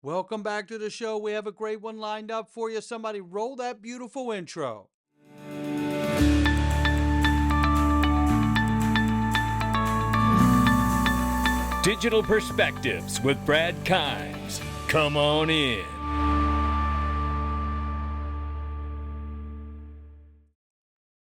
Welcome back to the show. We have a great one lined up for you. Somebody roll that beautiful intro. Digital Perspectives with Brad Kimes. Come on in.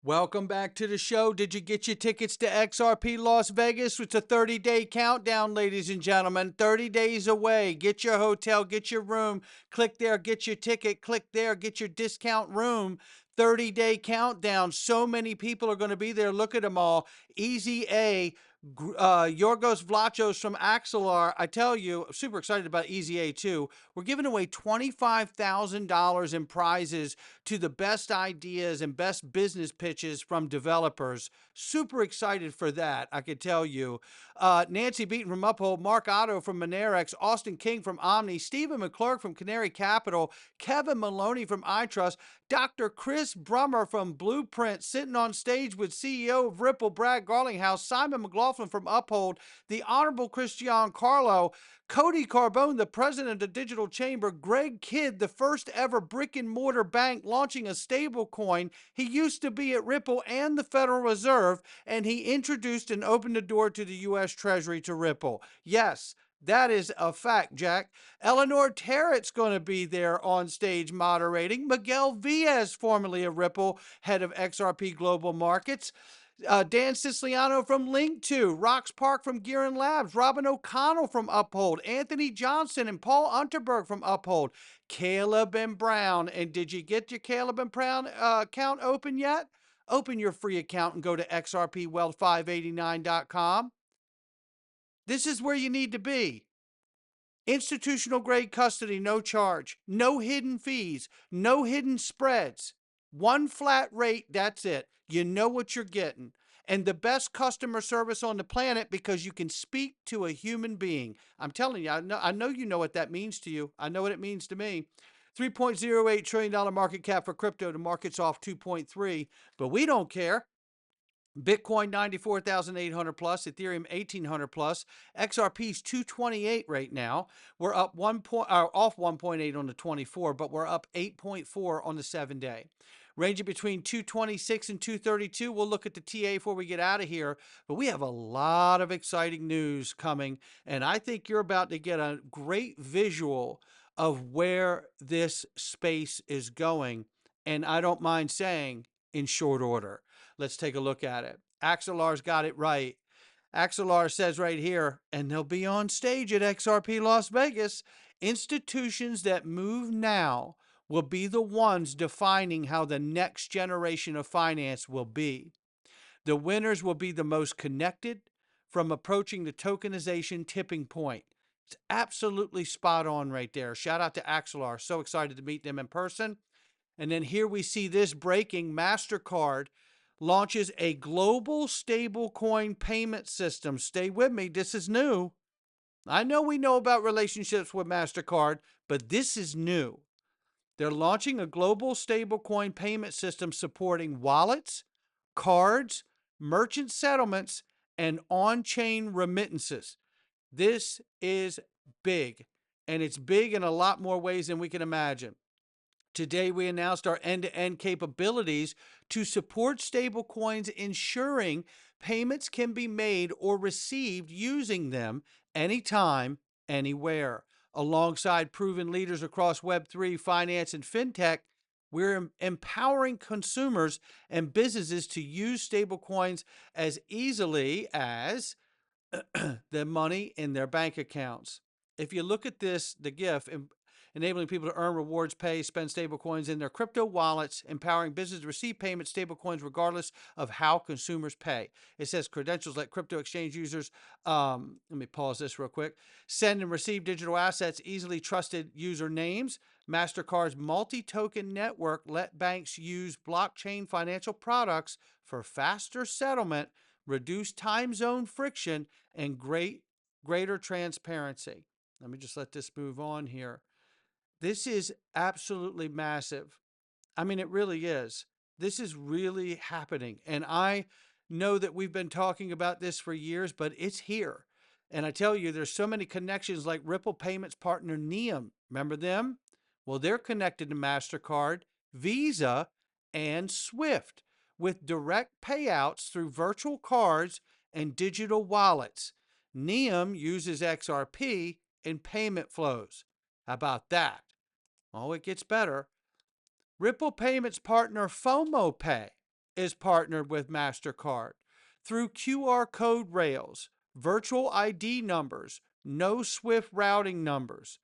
Welcome back to the show. Did you get your tickets to XRP Las Vegas? It's a 30-day countdown, ladies and gentlemen. 30 days away. Get your hotel, get your room. Click there, get your ticket. Click there, get your discount room. 30-day countdown. So many people are going to be there. Look at them all. Easy A. Yorgos Vlachos from Axelar. I tell you, I'm super excited about Easy A too. We're giving away $25,000 in prizes to the best ideas and best business pitches from developers. Super excited for that, I could tell you. Nancy Beaton from Uphold, Mark Otto from Monerex, Austin King from Omni, Stephen McClurk from Canary Capital, Kevin Maloney from iTrust, Dr. Chris Brummer from Blueprint, sitting on stage with CEO of Ripple, Brad Garlinghouse, Simon McLaughlin from Uphold, the Honorable Christian Carlo, Cody Carbone, the president of the Digital Chamber, Greg Kidd, the first ever brick and mortar bank launching a stablecoin. He used to be at Ripple and the Federal Reserve, and he introduced and opened the door to the U.S. Treasury to Ripple. Yes, that is a fact, Jack. Eleanor Terrett's going to be there on stage moderating. Miguel Viez, formerly of Ripple, head of XRP Global Markets. Dan Siciliano from Link2, Rox Park from Gearin Labs, Robin O'Connell from Uphold, Anthony Johnson and Paul Unterberg from Uphold, Caleb and Brown. And did you get your Caleb and Brown account open yet? Open your free account and go to xrpwealth589.com. This is where you need to be. Institutional grade custody, no charge, no hidden fees, no hidden spreads. One flat rate, that's it. You know what you're getting. And the best customer service on the planet because you can speak to a human being. I'm telling you, I know you know what that means to you. I know what it means to me. $3.08 trillion market cap for crypto. The market's off 2.3, but we don't care. Bitcoin 94,800 plus, Ethereum 1,800 plus, XRP's 228 right now. We're up off 1.8 on the 24, but we're up 8.4 on the 7-day. Ranging between 226 and 232. We'll look at the TA before we get out of here, but we have a lot of exciting news coming, and I think you're about to get a great visual of where this space is going, and I don't mind saying in short order. Let's take a look at it. Axelar's got it right. Axelar says right here, and they'll be on stage at XRP Las Vegas, institutions that move now will be the ones defining how the next generation of finance will be. The winners will be the most connected from approaching the tokenization tipping point. It's absolutely spot on right there. Shout out to Axelar. So excited to meet them in person. And then here we see this breaking. Mastercard launches a global stablecoin payment system. Stay with me. This is new. I know we know about relationships with Mastercard, but this is new. They're launching a global stablecoin payment system supporting wallets, cards, merchant settlements, and on-chain remittances. This is big, and it's big in a lot more ways than we can imagine. Today, we announced our end-to-end capabilities to support stablecoins, ensuring payments can be made or received using them anytime, anywhere. Alongside proven leaders across Web3, finance, and fintech, we're empowering consumers and businesses to use stablecoins as easily as the money in their bank accounts. If you look at this, the GIF, enabling people to earn rewards, pay, spend stablecoins in their crypto wallets, empowering businesses to receive payment stablecoins regardless of how consumers pay. It says credentials let crypto exchange users, let me pause this real quick, send and receive digital assets, easily trusted user names. Mastercard's multi-token network let banks use blockchain financial products for faster settlement, reduced time zone friction, and greater transparency. Let me just let this move on here. This is absolutely massive. I mean, it really is. This is really happening. And I know that we've been talking about this for years, but it's here. And I tell you, there's so many connections like Ripple payments partner Neum. Remember them? Well, they're connected to Mastercard, Visa, and Swift with direct payouts through virtual cards and digital wallets. Neum uses XRP in payment flows. How about that? Oh, it gets better. Ripple payments partner FOMO Pay is partnered with Mastercard through QR code rails, virtual ID numbers, no Swift routing numbers.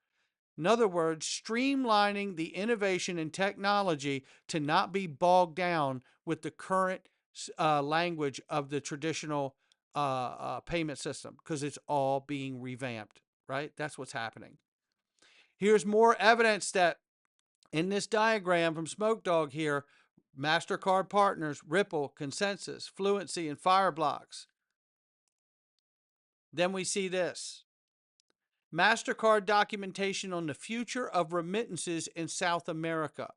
In other words, streamlining the innovation and technology to not be bogged down with the current language of the traditional payment system, because it's all being revamped, right? That's what's happening. Here's more evidence that in this diagram from Smoke Dog here, MasterCard partners, Ripple, Consensus, Fluency, and Fireblocks. Then we see this. MasterCard documentation on the future of remittances in South America.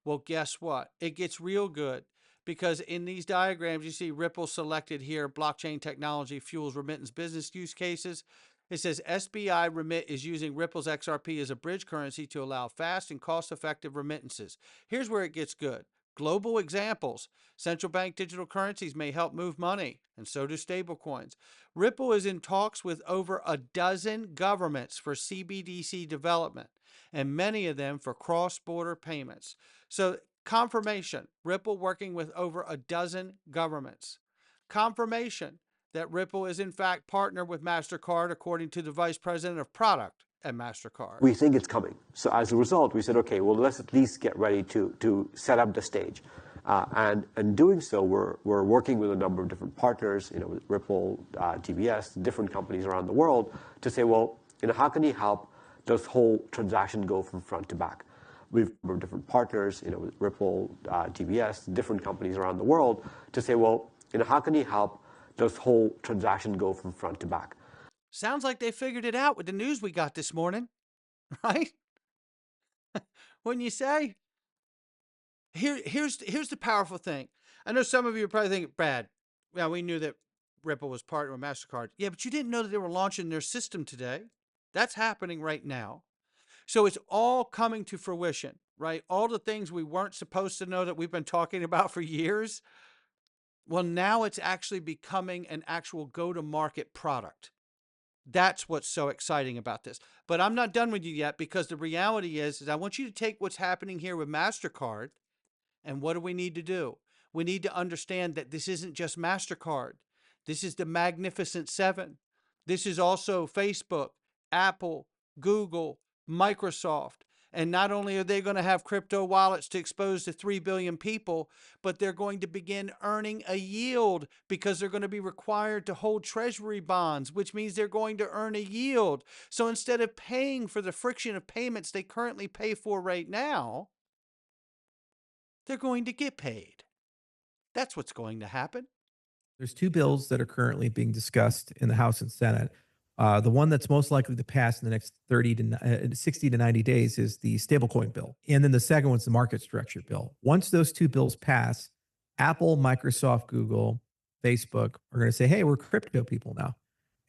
Well, guess what? It gets real good, because in these diagrams, you see Ripple selected here, blockchain technology fuels remittance business use cases. It says SBI Remit is using Ripple's XRP as a bridge currency to allow fast and cost-effective remittances. Here's where it gets good. Global examples. Central bank digital currencies may help move money, and so do stablecoins. Ripple is in talks with over a dozen governments for CBDC development, and many of them for cross-border payments. So confirmation, Ripple working with over a dozen governments. Confirmation that Ripple is in fact partnered with Mastercard, according to the vice president of product at Mastercard. We think it's coming. So as a result, we said, okay, well, let's at least get ready to set up the stage. And in doing so, we're working with a number of different partners, with Ripple, TBS, different companies around the world, to say, well, how can you help this whole transaction go from front to back? We've a number of different partners, with Ripple, TBS, different companies around the world, to say, well, how can you help this whole transaction go from front to back? Sounds like they figured it out with the news we got this morning, right? Wouldn't you say? Here's the powerful thing. I know some of you are probably thinking, Brad, well, we knew that Ripple was partnered with MasterCard. Yeah, but you didn't know that they were launching their system today. That's happening right now. So it's all coming to fruition, right? All the things we weren't supposed to know that we've been talking about for years. Well, now it's actually becoming an actual go-to-market product. That's what's so exciting about this. But I'm not done with you yet, because the reality is I want you to take what's happening here with MasterCard, and what do we need to do? We need to understand that this isn't just MasterCard. This is the Magnificent Seven. This is also Facebook, Apple, Google, Microsoft. And not only are they going to have crypto wallets to expose to 3 billion people, but they're going to begin earning a yield, because they're going to be required to hold treasury bonds, which means they're going to earn a yield. So instead of paying for the friction of payments they currently pay for right now, they're going to get paid. That's what's going to happen. There's two bills that are currently being discussed in the House and Senate. The one that's most likely to pass in the next 60 to 90 days is the stablecoin bill. And then the second one's the market structure bill. Once those two bills pass, Apple, Microsoft, Google, Facebook are going to say, hey, we're crypto people now.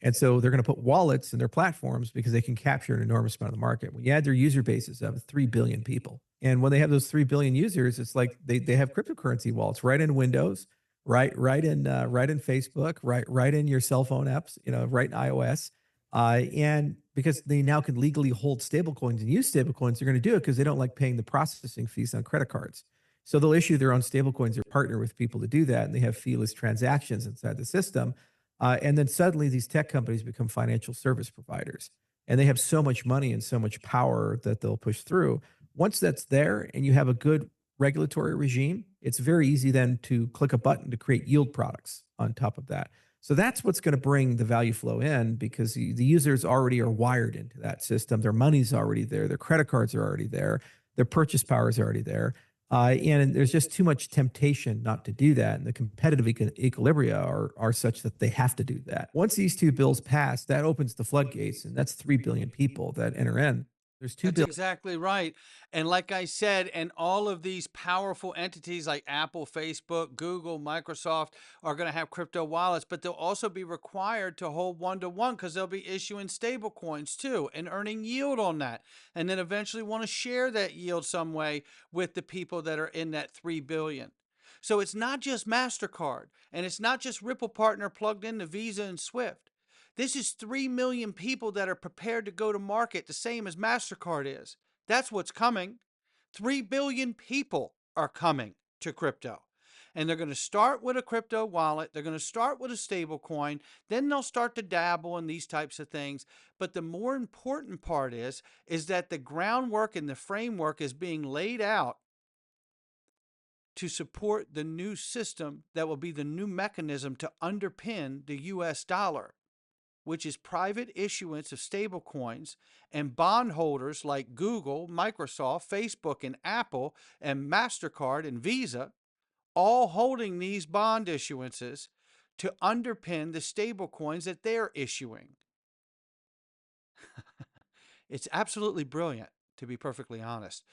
And so they're going to put wallets in their platforms, because they can capture an enormous amount of the market. When you add their user bases of 3 billion people, and when they have those 3 billion users, it's like they have cryptocurrency wallets right in Windows, right in Facebook, right in your cell phone apps, right in iOS. And because they now can legally hold stablecoins and use stablecoins, they're going to do it because they don't like paying the processing fees on credit cards. So they'll issue their own stablecoins or partner with people to do that, and they have feeless transactions inside the system. And then suddenly these tech companies become financial service providers, and they have so much money and so much power that they'll push through. Once that's there and you have a good regulatory regime, it's very easy then to click a button to create yield products on top of that. So that's what's going to bring the value flow in, because the users already are wired into that system. Their money's already there. Their credit cards are already there. Their purchase power is already there. And there's just too much temptation not to do that. And the competitive equilibria are such that they have to do that. Once these two bills pass, that opens the floodgates, and that's 3 billion people that enter in. There's 2 That's billion. exactly right. And like I said, and all of these powerful entities like Apple, Facebook, Google, Microsoft are going to have crypto wallets, but they'll also be required to hold one-to-one because they'll be issuing stable coins too and earning yield on that. And then eventually want to share that yield some way with the people that are in that 3 billion. So it's not just MasterCard and it's not just Ripple Partner plugged into Visa and Swift. This is 3 million people that are prepared to go to market, the same as MasterCard is. That's what's coming. 3 billion people are coming to crypto. And they're going to start with a crypto wallet. They're going to start with a stable coin. Then they'll start to dabble in these types of things. But the more important part is that the groundwork and the framework is being laid out to support the new system that will be the new mechanism to underpin the US dollar, which is private issuance of stablecoins, and bondholders like Google, Microsoft, Facebook, and Apple, and Mastercard and Visa, all holding these bond issuances to underpin the stablecoins that they're issuing. It's absolutely brilliant, to be perfectly honest.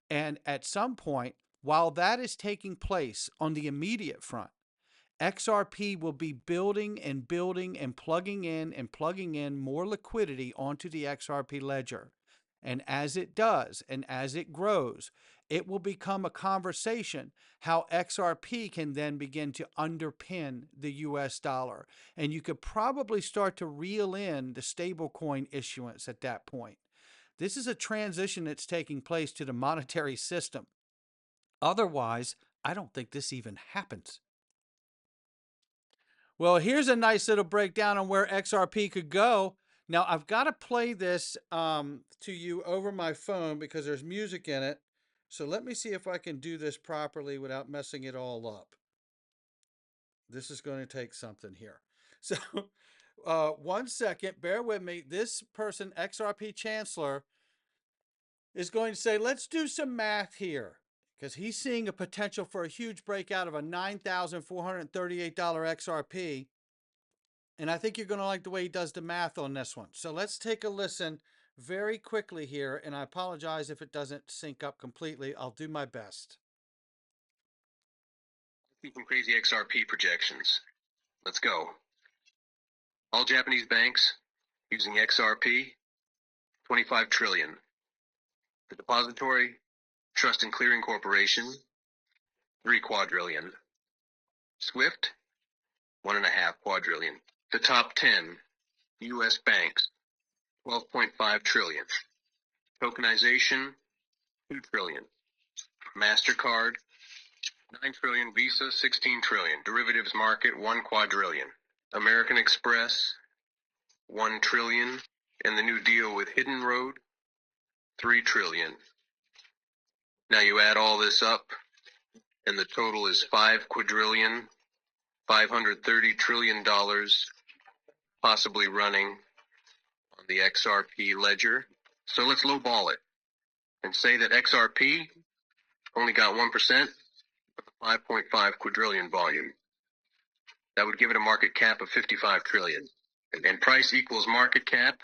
And at some point, while that is taking place on the immediate front, XRP will be building and building and plugging in more liquidity onto the XRP ledger. And as it does, and as it grows, it will become a conversation how XRP can then begin to underpin the US dollar. And you could probably start to reel in the stablecoin issuance at that point. This is a transition that's taking place to the monetary system. Otherwise, I don't think this even happens. Well, here's a nice little breakdown on where XRP could go. Now, I've got to play this to you over my phone because there's music in it. So let me see if I can do this properly without messing it all up. This is going to take something here. So 1 second, bear with me. This person, XRP Chancellor, is going to say, let's do some math here, because he's seeing a potential for a huge breakout of a $9,438 XRP. And I think you're going to like the way he does the math on this one. So let's take a listen very quickly here. And I apologize if it doesn't sync up completely. I'll do my best. Some crazy XRP projections. Let's go. All Japanese banks using XRP, 25 trillion. The Depository Trust and Clearing Corporation, 3 quadrillion. SWIFT, 1.5 quadrillion. The top 10 U.S. banks, 12.5 trillion. Tokenization, 2 trillion. Mastercard, 9 trillion. Visa, 16 trillion. Derivatives market, 1 quadrillion. American Express, 1 trillion. And the new deal with Hidden Road, 3 trillion. Now you add all this up, and the total is 5 quadrillion, $530 trillion, possibly running on the XRP ledger. So let's lowball it and say that XRP only got 1% of the 5.5 quadrillion volume. That would give it a market cap of 55 trillion. And price equals market cap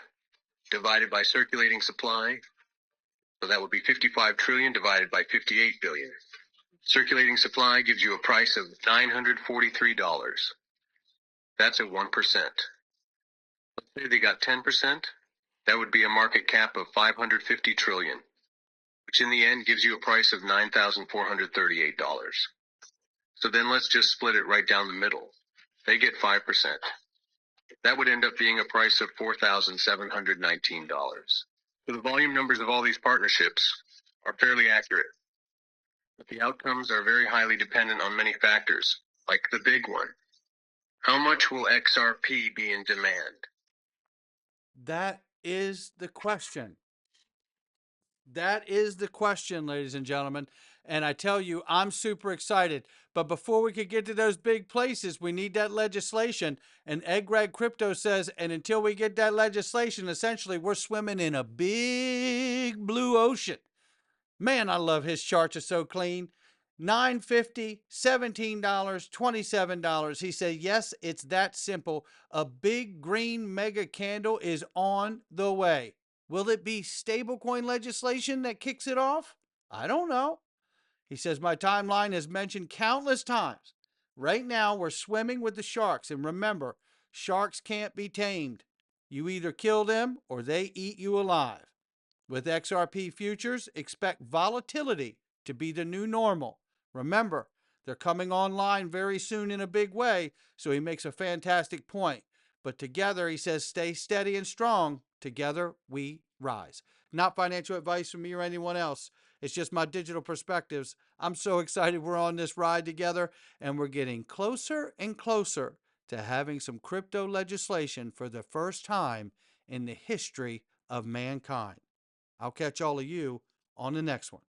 divided by circulating supply. So that would be 55 trillion divided by 58 billion. Circulating supply gives you a price of $943. That's at 1%. Let's say they got 10%. That would be a market cap of 550 trillion, which in the end gives you a price of $9,438. So then let's just split it right down the middle. They get 5%. That would end up being a price of $4,719. So the volume numbers of all these partnerships are fairly accurate, but the outcomes are very highly dependent on many factors, like the big one. How much will XRP be in demand? That is the question. That is the question, ladies and gentlemen. And I tell you, I'm super excited. But before we could get to those big places, we need that legislation. And Egg Rag Crypto says, and until we get that legislation, essentially, we're swimming in a big blue ocean. Man, I love his charts are so clean. $9.50, $17, $27. He said, yes, it's that simple. A big green mega candle is on the way. Will it be stablecoin legislation that kicks it off? I don't know. He says, my timeline has mentioned countless times. Right now, we're swimming with the sharks. And remember, sharks can't be tamed. You either kill them or they eat you alive. With XRP futures, expect volatility to be the new normal. Remember, they're coming online very soon in a big way, so he makes a fantastic point. But together, he says, stay steady and strong. Together, we rise. Not financial advice from me or anyone else. It's just my digital perspectives. I'm so excited we're on this ride together, and we're getting closer and closer to having some crypto legislation for the first time in the history of mankind. I'll catch all of you on the next one.